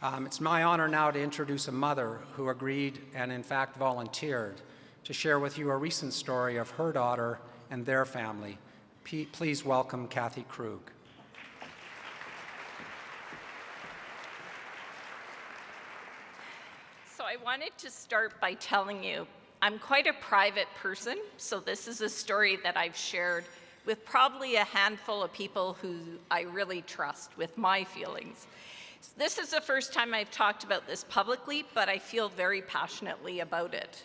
It's my honor now to introduce a mother who agreed and in fact volunteered to share with you a recent story of her daughter and their family. Please welcome Kathy Krug. So I wanted to start by telling you, I'm quite a private person, so this is a story that I've shared with probably a handful of people who I really trust with my feelings. This is the first time I've talked about this publicly, but I feel very passionately about it.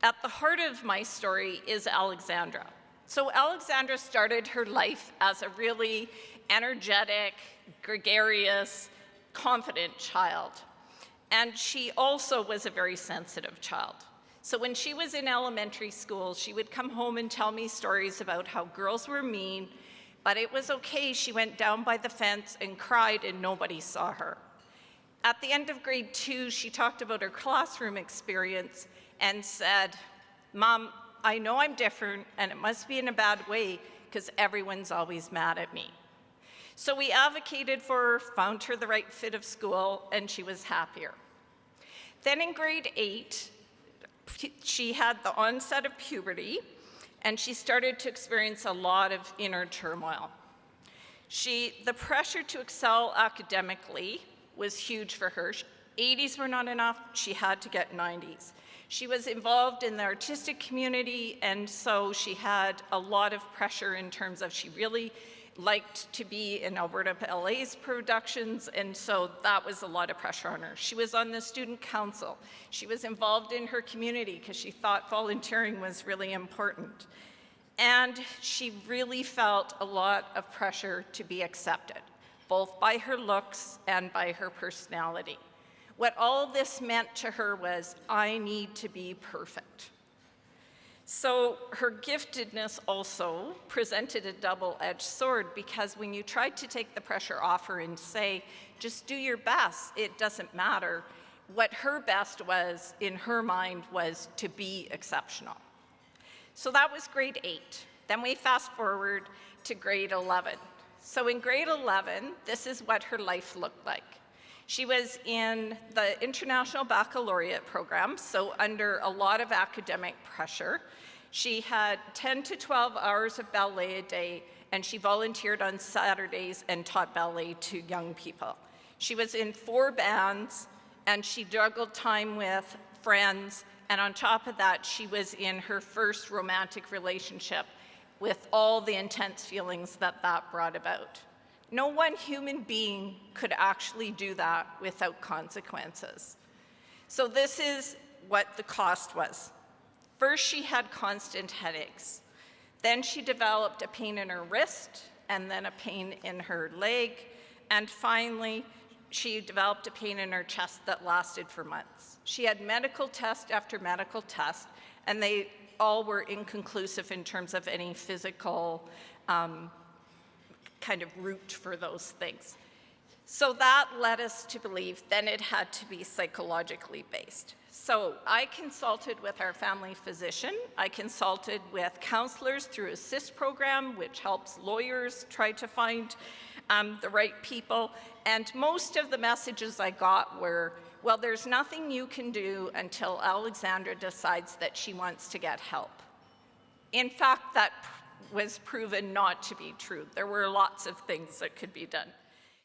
At the heart of my story is Alexandra. So Alexandra started her life as a really energetic, gregarious, confident child. And she also was a very sensitive child. So when she was in elementary school, she would come home and tell me stories about how girls were mean, but it was okay. She went down by the fence and cried and nobody saw her. At the end of grade 2, she talked about her classroom experience and said, "Mom, I know I'm different and it must be in a bad way because everyone's always mad at me." So we advocated for her, found her the right fit of school, and she was happier. Then in grade 8, she had the onset of puberty, and she started to experience a lot of inner turmoil. The pressure to excel academically was huge for her. 80s were not enough, she had to get 90s. She was involved in the artistic community, and so she had a lot of pressure in terms of she really liked to be in Alberta Ballet's productions, and so that was a lot of pressure on her. She was on the student council. She was involved in her community because she thought volunteering was really important. And she really felt a lot of pressure to be accepted, both by her looks and by her personality. What all this meant to her was, I need to be perfect. So her giftedness also presented a double-edged sword, because when you tried to take the pressure off her and say, just do your best, it doesn't matter, what her best was, in her mind, was to be exceptional. So that was grade 8. Then we fast forward to grade 11. So in grade 11, this is what her life looked like. She was in the International Baccalaureate program, so under a lot of academic pressure. She had 10 to 12 hours of ballet a day, and she volunteered on Saturdays and taught ballet to young people. She was in 4 bands, and she juggled time with friends, and on top of that, she was in her first romantic relationship with all the intense feelings that that brought about. No one human being could actually do that without consequences. So this is what the cost was. First, she had constant headaches. Then she developed a pain in her wrist, and then a pain in her leg, and finally, she developed a pain in her chest that lasted for months. She had medical test after medical test, and they all were inconclusive in terms of any physical kind of route for those things. So that led us to believe then it had to be psychologically based. So I consulted with our family physician. I consulted with counselors through ASSIST program, which helps lawyers try to find the right people. And most of the messages I got were, well, there's nothing you can do until Alexandra decides that she wants to get help. In fact, that was proven not to be true. There were lots of things that could be done.